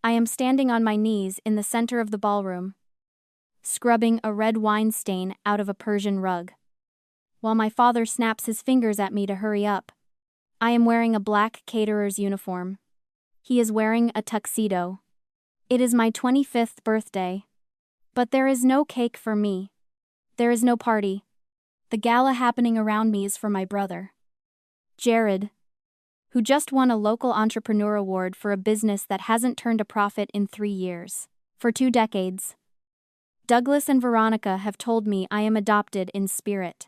I am standing on my knees in the center of the ballroom, scrubbing a red wine stain out of a Persian rug, while my father snaps his fingers at me to hurry up. I am wearing a black caterer's uniform. He is wearing a tuxedo. It is my 25th birthday. But there is no cake for me. There is no party. The gala happening around me is for my brother, Jared, who just won a local entrepreneur award for a business that hasn't turned a profit in 3 years. For 2 decades. Douglas and Veronica have told me I am adopted in spirit.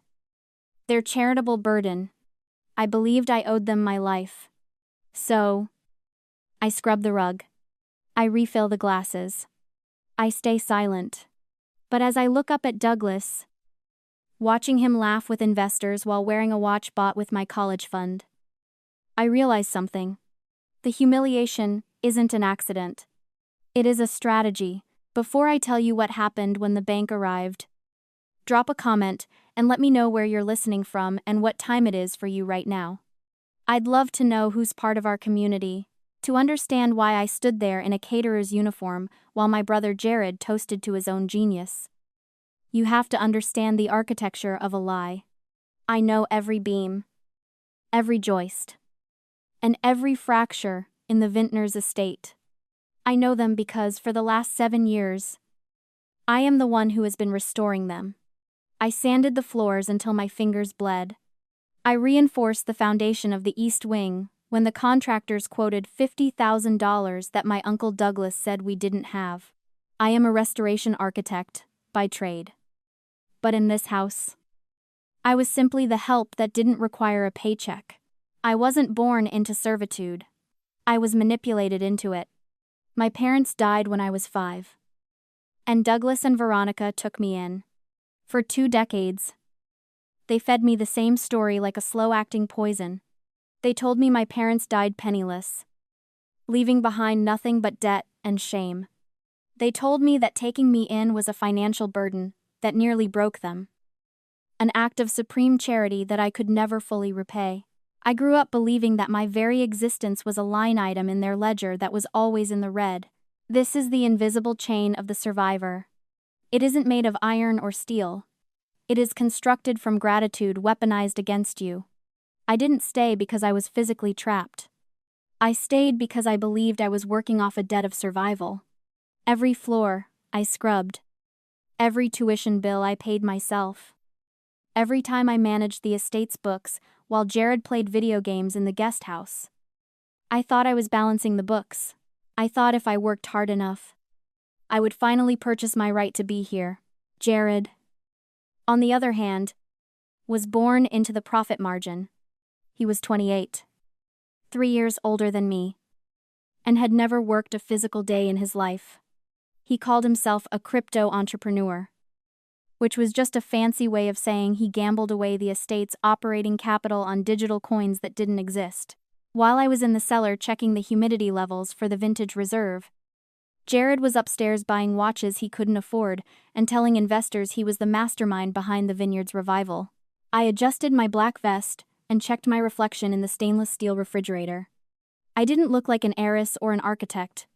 Their charitable burden. I believed I owed them my life. So, I scrub the rug. I refill the glasses. I stay silent. But as I look up at Douglas, watching him laugh with investors while wearing a watch bought with my college fund, I realize something. The humiliation isn't an accident. It is a strategy. Before I tell you what happened when the bank arrived, drop a comment and let me know where you're listening from and what time it is for you right now. I'd love to know who's part of our community, to understand why I stood there in a caterer's uniform while my brother Jared toasted to his own genius. You have to understand the architecture of a lie. I know every beam, every joist, and every fracture in the vintner's estate. I know them because for the last 7 years, I am the one who has been restoring them. I sanded the floors until my fingers bled. I reinforced the foundation of the East Wing when the contractors quoted $50,000 that my Uncle Douglas said we didn't have. I am a restoration architect, by trade. But in this house, I was simply the help that didn't require a paycheck. I wasn't born into servitude. I was manipulated into it. My parents died when I was 5. And Douglas and Veronica took me in. For 2 decades, they fed me the same story like a slow-acting poison. They told me my parents died penniless, leaving behind nothing but debt and shame. They told me that taking me in was a financial burden that nearly broke them. An act of supreme charity that I could never fully repay. I grew up believing that my very existence was a line item in their ledger that was always in the red. This is the invisible chain of the survivor. It isn't made of iron or steel. It is constructed from gratitude weaponized against you. I didn't stay because I was physically trapped. I stayed because I believed I was working off a debt of survival. Every floor I scrubbed. Every tuition bill I paid myself. Every time I managed the estate's books while Jared played video games in the guest house. I thought I was balancing the books. I thought if I worked hard enough, I would finally purchase my right to be here. Jared, on the other hand, was born into the profit margin. He was 28, 3 years older than me, and had never worked a physical day in his life. He called himself a crypto entrepreneur, which was just a fancy way of saying he gambled away the estate's operating capital on digital coins that didn't exist. While I was in the cellar checking the humidity levels for the vintage reserve, Jared was upstairs buying watches he couldn't afford and telling investors he was the mastermind behind the vineyard's revival. I adjusted my black vest and checked my reflection in the stainless steel refrigerator. I didn't look like an heiress or an architect.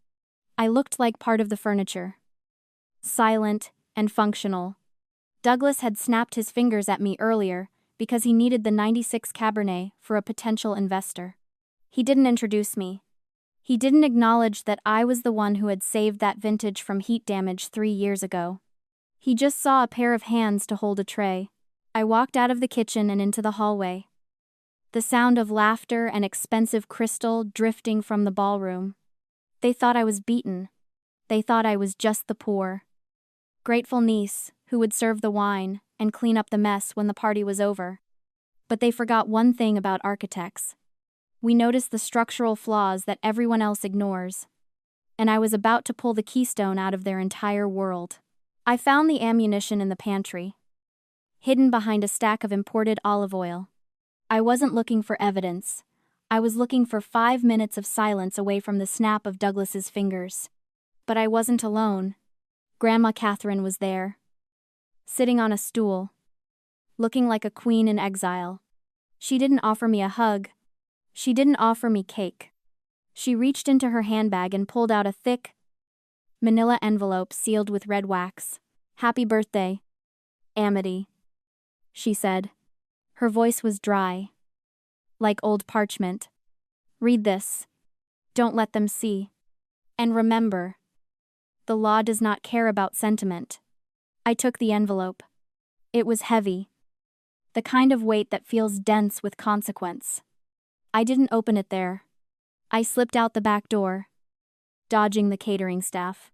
I looked like part of the furniture. Silent and functional. Douglas had snapped his fingers at me earlier because he needed the 96 Cabernet for a potential investor. He didn't introduce me. He didn't acknowledge that I was the one who had saved that vintage from heat damage 3 years ago. He just saw a pair of hands to hold a tray. I walked out of the kitchen and into the hallway. The sound of laughter and expensive crystal drifting from the ballroom. They thought I was beaten. They thought I was just the poor, grateful niece who would serve the wine and clean up the mess when the party was over. But they forgot one thing about architects. We noticed the structural flaws that everyone else ignores. And I was about to pull the keystone out of their entire world. I found the ammunition in the pantry, hidden behind a stack of imported olive oil. I wasn't looking for evidence. I was looking for 5 minutes of silence away from the snap of Douglas's fingers. But I wasn't alone. Grandma Catherine was there, sitting on a stool, looking like a queen in exile. She didn't offer me a hug. She didn't offer me cake. She reached into her handbag and pulled out a thick, manila envelope sealed with red wax. "Happy birthday, Amity," she said. Her voice was dry, like old parchment. "Read this. Don't let them see. And remember, the law does not care about sentiment." I took the envelope. It was heavy. The kind of weight that feels dense with consequence. I didn't open it there. I slipped out the back door, dodging the catering staff,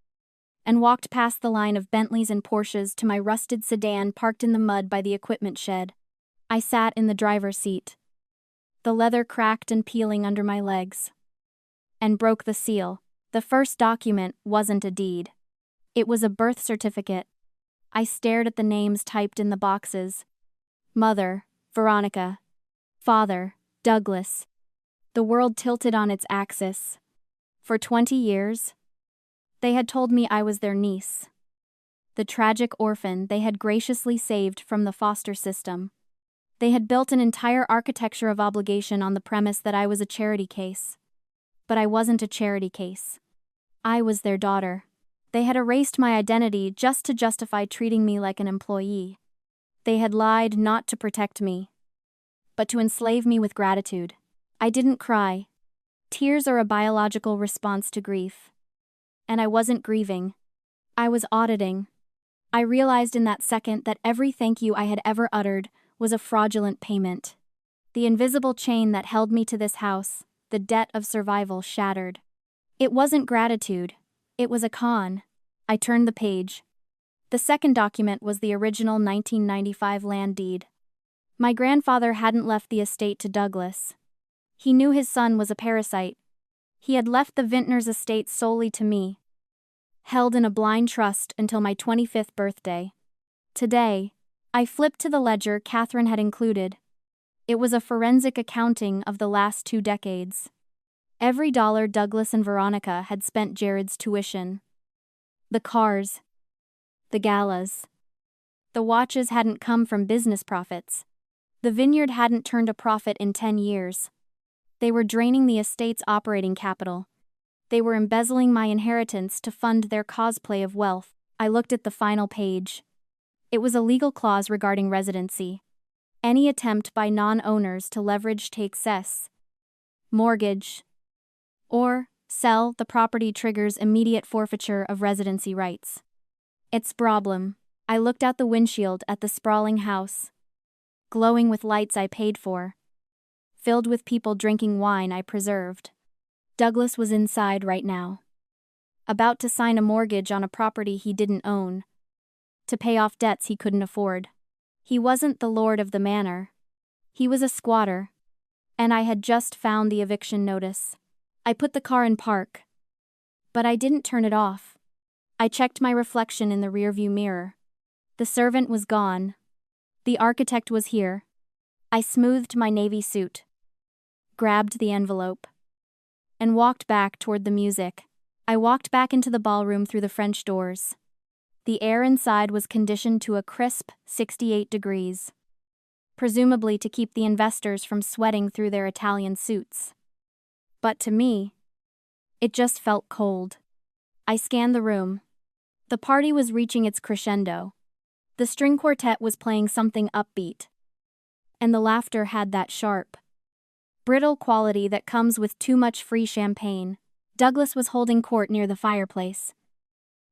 and walked past the line of Bentleys and Porsches to my rusted sedan parked in the mud by the equipment shed. I sat in the driver's seat, the leather cracked and peeling under my legs, and broke the seal. The first document wasn't a deed. It was a birth certificate. I stared at the names typed in the boxes. Mother, Veronica. Father, Douglas. The world tilted on its axis. For 20 years, they had told me I was their niece, the tragic orphan they had graciously saved from the foster system. They had built an entire architecture of obligation on the premise that I was a charity case. But I wasn't a charity case. I was their daughter. They had erased my identity just to justify treating me like an employee. They had lied not to protect me, but to enslave me with gratitude. I didn't cry. Tears are a biological response to grief. And I wasn't grieving. I was auditing. I realized in that second that every thank you I had ever uttered was a fraudulent payment. The invisible chain that held me to this house, the debt of survival, shattered. It wasn't gratitude. It was a con. I turned the page. The second document was the original 1995 land deed. My grandfather hadn't left the estate to Douglas. He knew his son was a parasite. He had left the Vintners estate solely to me, held in a blind trust until my 25th birthday. Today, I flipped to the ledger Catherine had included. It was a forensic accounting of the last 2 decades. Every dollar Douglas and Veronica had spent Jared's tuition. The cars. The galas. The watches hadn't come from business profits. The vineyard hadn't turned a profit in 10 years. They were draining the estate's operating capital. They were embezzling my inheritance to fund their cosplay of wealth. I looked at the final page. It was a legal clause regarding residency. Any attempt by non-owners to leverage take cess, mortgage, or sell the property triggers immediate forfeiture of residency rights. It's problem. I looked out the windshield at the sprawling house, glowing with lights I paid for, filled with people drinking wine I preserved. Douglas was inside right now, about to sign a mortgage on a property he didn't own, to pay off debts he couldn't afford. He wasn't the lord of the manor. He was a squatter, and I had just found the eviction notice. I put the car in park, but I didn't turn it off. I checked my reflection in the rearview mirror. The servant was gone. The architect was here. I smoothed my navy suit, grabbed the envelope, and walked back toward the music. I walked back into the ballroom through the French doors. The air inside was conditioned to a crisp 68 degrees, presumably to keep the investors from sweating through their Italian suits. But to me, it just felt cold. I scanned the room. The party was reaching its crescendo. The string quartet was playing something upbeat, and the laughter had that sharp, brittle quality that comes with too much free champagne. Douglas was holding court near the fireplace,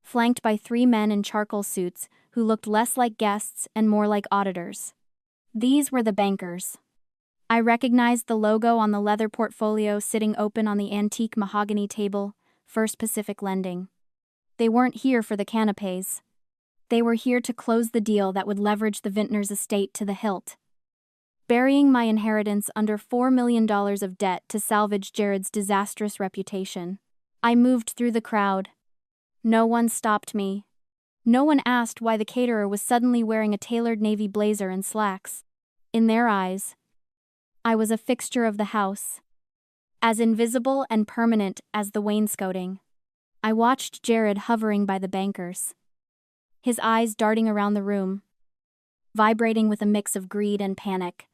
flanked by 3 men in charcoal suits who looked less like guests and more like auditors. These were the bankers. I recognized the logo on the leather portfolio sitting open on the antique mahogany table, First Pacific Lending. They weren't here for the canapes. They were here to close the deal that would leverage the Vintners estate to the hilt, burying my inheritance under $4 million of debt to salvage Jared's disastrous reputation. I moved through the crowd. No one stopped me. No one asked why the caterer was suddenly wearing a tailored navy blazer and slacks. In their eyes, I was a fixture of the house, as invisible and permanent as the wainscoting. I watched Jared hovering by the bankers, his eyes darting around the room, vibrating with a mix of greed and panic.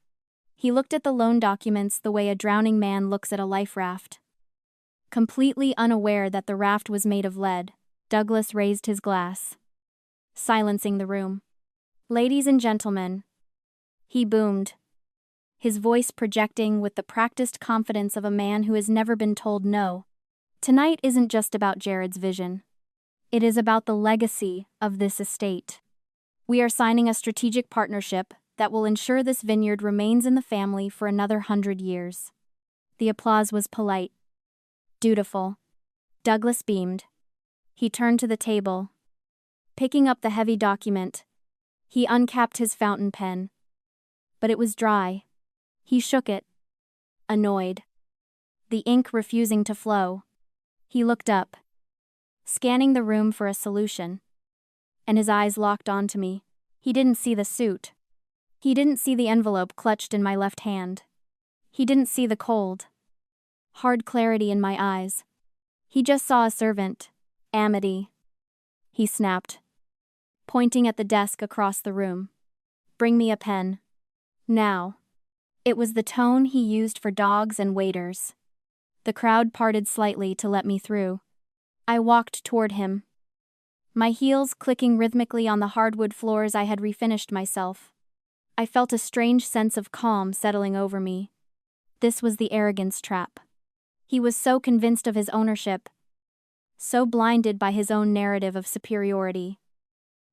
He looked at the loan documents the way a drowning man looks at a life raft. Completely unaware that the raft was made of lead, Douglas raised his glass, silencing the room. "Ladies and gentlemen," he boomed, his voice projecting with the practiced confidence of a man who has never been told no. "Tonight isn't just about Jared's vision. It is about the legacy of this estate. We are signing a strategic partnership that will ensure this vineyard remains in the family for another 100 years." The applause was polite. Dutiful. Douglas beamed. He turned to the table. Picking up the heavy document, he uncapped his fountain pen. But it was dry. He shook it, annoyed, the ink refusing to flow. He looked up, scanning the room for a solution, and his eyes locked onto me. He didn't see the suit. He didn't see the envelope clutched in my left hand. He didn't see the cold, hard clarity in my eyes. He just saw a servant, Amity. He snapped, pointing at the desk across the room. "Bring me a pen. Now." It was the tone he used for dogs and waiters. The crowd parted slightly to let me through. I walked toward him, my heels clicking rhythmically on the hardwood floors I had refinished myself. I felt a strange sense of calm settling over me. This was the arrogance trap. He was so convinced of his ownership, so blinded by his own narrative of superiority,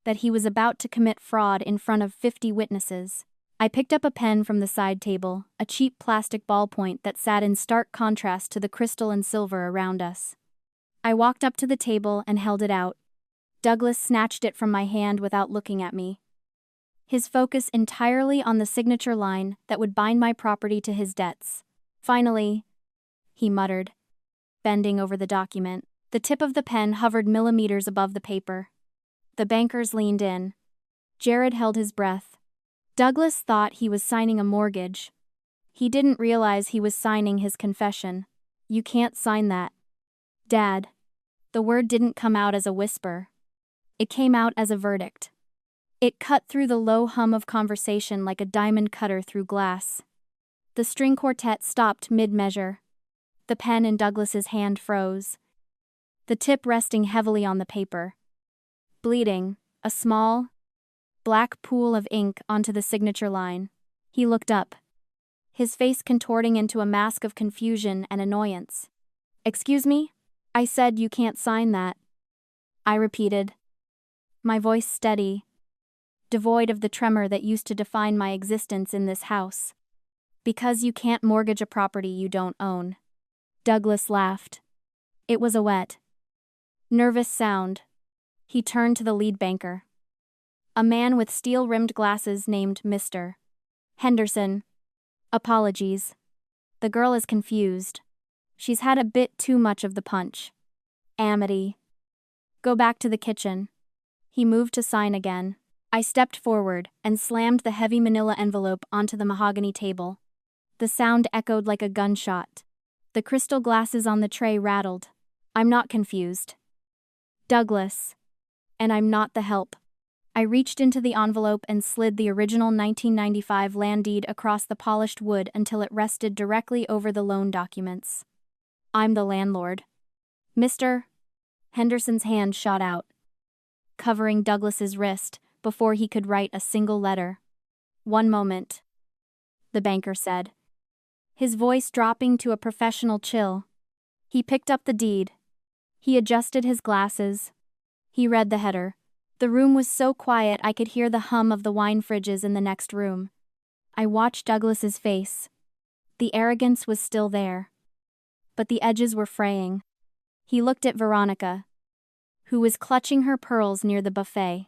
that he was about to commit fraud in front of 50 witnesses. I picked up a pen from the side table, a cheap plastic ballpoint that sat in stark contrast to the crystal and silver around us. I walked up to the table and held it out. Douglas snatched it from my hand without looking at me, his focus entirely on the signature line that would bind my property to his debts. "Finally," he muttered, bending over the document. The tip of the pen hovered millimeters above the paper. The bankers leaned in. Jared held his breath. Douglas thought he was signing a mortgage. He didn't realize he was signing his confession. "You can't sign that, Dad." The word didn't come out as a whisper. It came out as a verdict. It cut through the low hum of conversation like a diamond cutter through glass. The string quartet stopped mid-measure. The pen in Douglas's hand froze, the tip resting heavily on the paper. Bleeding, a small, black pool of ink onto the signature line. He looked up, his face contorting into a mask of confusion and annoyance. "Excuse me? I said you can't sign that," I repeated, my voice steady, devoid of the tremor that used to define my existence in this house. "Because you can't mortgage a property you don't own." Douglas laughed. It was a wet, nervous sound. He turned to the lead banker, a man with steel-rimmed glasses named Mr. Henderson. "Apologies. The girl is confused. She's had a bit too much of the punch. Amity. Go back to the kitchen." He moved to sign again. I stepped forward and slammed the heavy manila envelope onto the mahogany table. The sound echoed like a gunshot. The crystal glasses on the tray rattled. "I'm not confused, Douglas. And I'm not the help." I reached into the envelope and slid the original 1995 land deed across the polished wood until it rested directly over the loan documents. "I'm the landlord." Mr. Henderson's hand shot out, covering Douglas's wrist before he could write a single letter. "One moment," the banker said, his voice dropping to a professional chill. He picked up the deed. He adjusted his glasses. He read the header. The room was so quiet I could hear the hum of the wine fridges in the next room. I watched Douglas's face. The arrogance was still there, but the edges were fraying. He looked at Veronica, who was clutching her pearls near the buffet,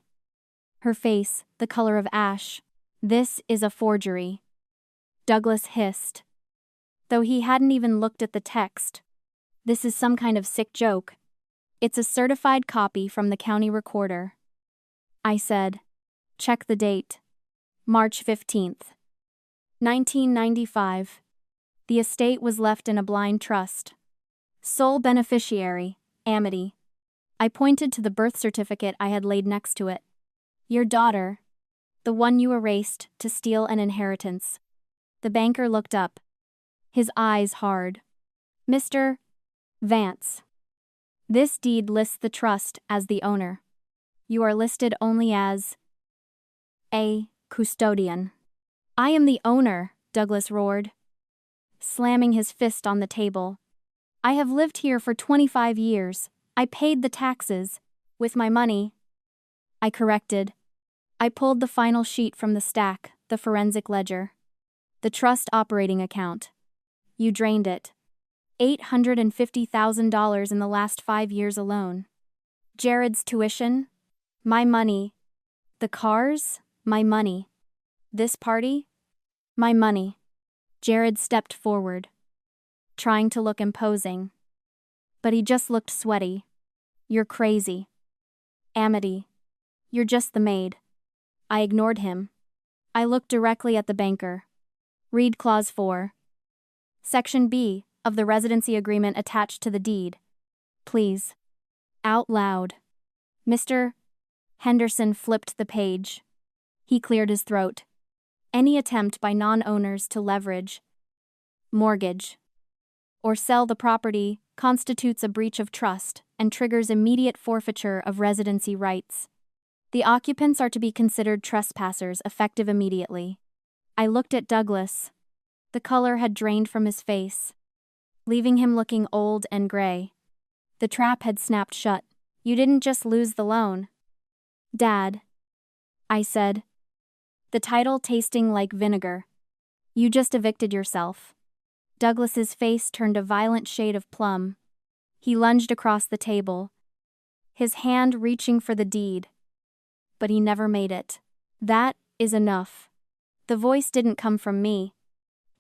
her face the color of ash. "This is a forgery," Douglas hissed, though he hadn't even looked at the text. "This is some kind of sick joke. It's a certified copy from the county recorder." I said, "Check the date. March 15th, 1995. The estate was left in a blind trust. Sole beneficiary, Amity." I pointed to the birth certificate I had laid next to it. "Your daughter, the one you erased to steal an inheritance." The banker looked up, his eyes hard. "Mr. Vance. This deed lists the trust as the owner. You are listed only as a custodian. I am the owner, Douglas roared, slamming his fist on the table. I have lived here for 25 years. I paid the taxes. With my money. I corrected. I pulled the final sheet from the stack, the forensic ledger. The trust operating account. You drained it. $850,000 in the last 5 years alone. Jared's tuition? My money. The cars? My money. This party? My money. Jared stepped forward, trying to look imposing. But he just looked sweaty. You're crazy. Amity. You're just the maid. I ignored him. I looked directly at the banker. Read Clause 4. Section B of the residency agreement attached to the deed. Please. Out loud. Mr. Henderson flipped the page. He cleared his throat. Any attempt by non-owners to leverage, mortgage, or sell the property constitutes a breach of trust and triggers immediate forfeiture of residency rights. The occupants are to be considered trespassers effective immediately. I looked at Douglas. The color had drained from his face, leaving him looking old and gray. The trap had snapped shut. You didn't just lose the loan, Dad, I said, the title tasting like vinegar. You just evicted yourself. Douglas's face turned a violent shade of plum. He lunged across the table, his hand reaching for the deed. But he never made it. That is enough. The voice didn't come from me.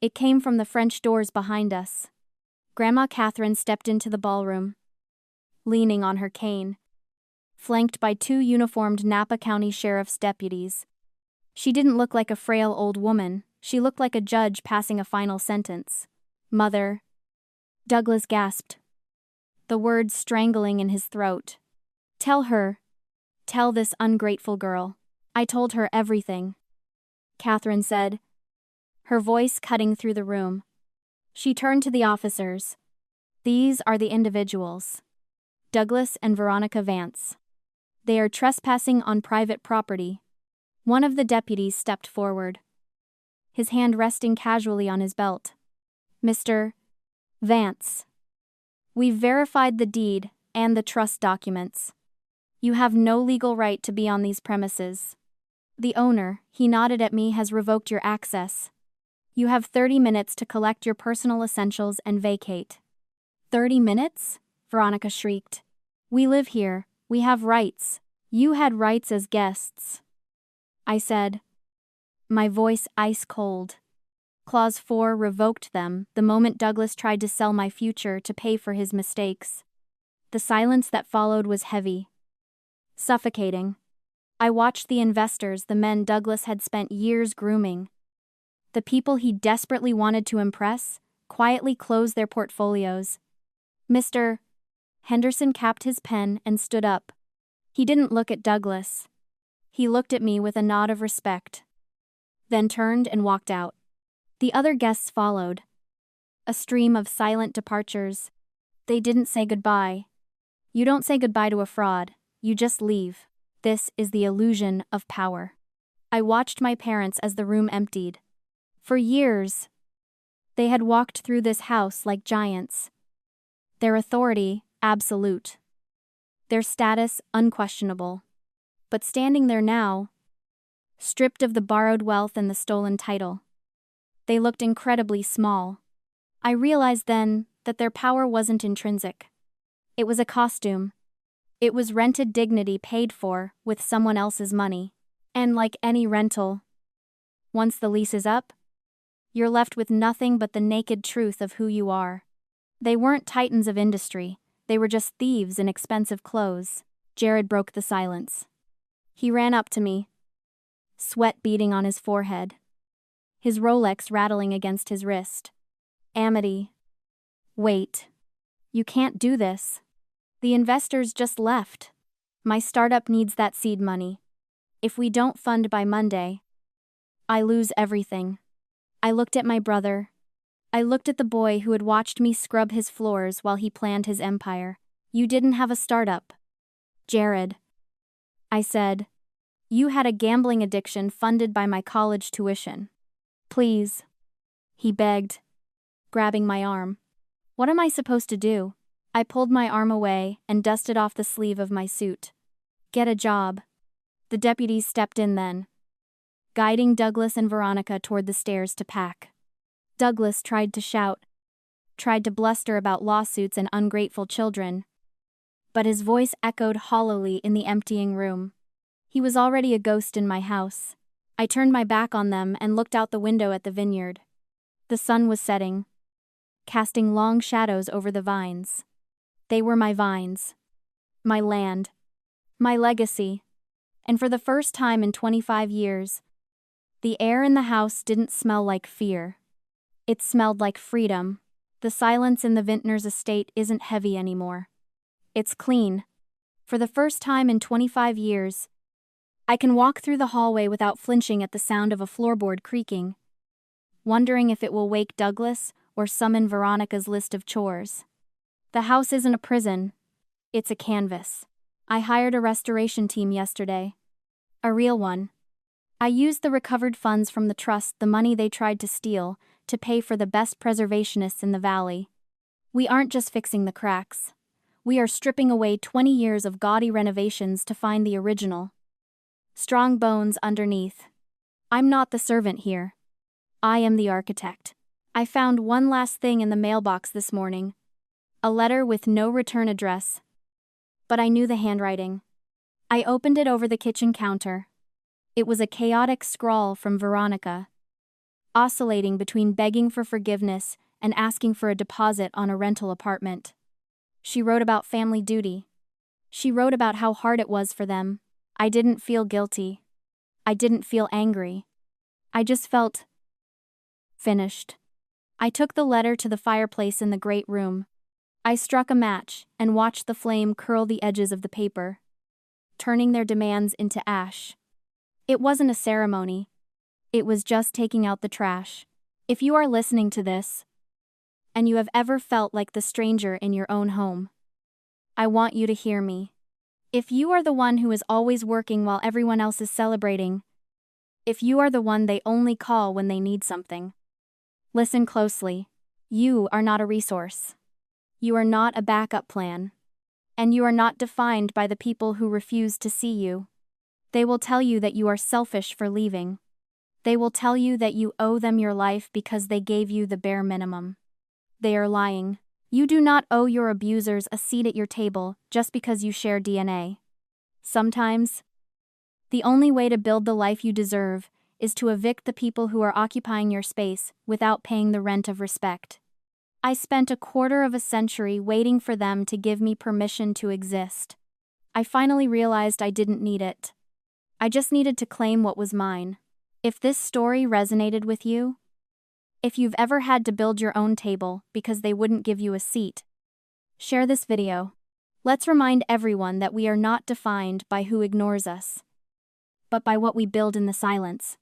It came from the French doors behind us. Grandma Catherine stepped into the ballroom, leaning on her cane, flanked by 2 uniformed Napa County Sheriff's deputies. She didn't look like a frail old woman. She looked like a judge passing a final sentence. Mother. Douglas gasped, the words strangling in his throat. Tell her. Tell this ungrateful girl. I told her everything, Catherine said, her voice cutting through the room. She turned to the officers. These are the individuals. Douglas and Veronica Vance. They are trespassing on private property. One of the deputies stepped forward, his hand resting casually on his belt. Mr. Vance. We've verified the deed and the trust documents. You have no legal right to be on these premises. The owner, he nodded at me, has revoked your access. You have 30 minutes to collect your personal essentials and vacate. 30 minutes? Veronica shrieked. We live here. We have rights. You had rights as guests, I said, my voice ice cold. Clause 4 revoked them the moment Douglas tried to sell my future to pay for his mistakes. The silence that followed was heavy, suffocating. I watched the investors, the men Douglas had spent years grooming, the people he desperately wanted to impress, quietly close their portfolios. Mr. Henderson capped his pen and stood up. He didn't look at Douglas. He looked at me with a nod of respect, then turned and walked out. The other guests followed, a stream of silent departures. They didn't say goodbye. You don't say goodbye to a fraud, you just leave. This is the illusion of power. I watched my parents as the room emptied. For years, they had walked through this house like giants. Their authority, absolute. Their status, unquestionable. But standing there now, stripped of the borrowed wealth and the stolen title, they looked incredibly small. I realized then that their power wasn't intrinsic. It was a costume. It was rented dignity paid for with someone else's money. And like any rental, once the lease is up, you're left with nothing but the naked truth of who you are. They weren't titans of industry. They were just thieves in expensive clothes. Jared broke the silence. He ran up to me, sweat beading on his forehead, his Rolex rattling against his wrist. Amity. Wait. You can't do this. The investors just left. My startup needs that seed money. If we don't fund by Monday, I lose everything. I looked at my brother. I looked at the boy who had watched me scrub his floors while he planned his empire. You didn't have a startup, Jared, I said. You had a gambling addiction funded by my college tuition. Please, he begged, grabbing my arm. What am I supposed to do? I pulled my arm away and dusted off the sleeve of my suit. Get a job. The deputies stepped in then, guiding Douglas and Veronica toward the stairs to pack. Douglas tried to shout, tried to bluster about lawsuits and ungrateful children, but his voice echoed hollowly in the emptying room. He was already a ghost in my house. I turned my back on them and looked out the window at the vineyard. The sun was setting, casting long shadows over the vines. They were my vines, my land, my legacy, and for the first time in 25 years, the air in the house didn't smell like fear. It smelled like freedom. The silence in the vintner's estate isn't heavy anymore. It's clean. For the first time in 25 years, I can walk through the hallway without flinching at the sound of a floorboard creaking, wondering if it will wake Douglas or summon Veronica's list of chores. The house isn't a prison. It's a canvas. I hired a restoration team yesterday. A real one. I used the recovered funds from the trust, the money they tried to steal, to pay for the best preservationists in the valley. We aren't just fixing the cracks. We are stripping away 20 years of gaudy renovations to find the original. Strong bones underneath. I'm not the servant here. I am the architect. I found one last thing in the mailbox this morning. A letter with no return address. But I knew the handwriting. I opened it over the kitchen counter. It was a chaotic scrawl from Veronica, oscillating between begging for forgiveness and asking for a deposit on a rental apartment. She wrote about family duty. She wrote about how hard it was for them. I didn't feel guilty. I didn't feel angry. I just felt finished. I took the letter to the fireplace in the great room. I struck a match and watched the flame curl the edges of the paper, turning their demands into ash. It wasn't a ceremony. It was just taking out the trash. If you are listening to this, and you have ever felt like the stranger in your own home, I want you to hear me. If you are the one who is always working while everyone else is celebrating, if you are the one they only call when they need something, listen closely. You are not a resource. You are not a backup plan. And you are not defined by the people who refuse to see you. They will tell you that you are selfish for leaving. They will tell you that you owe them your life because they gave you the bare minimum. They are lying. You do not owe your abusers a seat at your table just because you share DNA. Sometimes, the only way to build the life you deserve is to evict the people who are occupying your space without paying the rent of respect. I spent a quarter of a century waiting for them to give me permission to exist. I finally realized I didn't need it. I just needed to claim what was mine. If this story resonated with you, if you've ever had to build your own table because they wouldn't give you a seat, share this video. Let's remind everyone that we are not defined by who ignores us, but by what we build in the silence.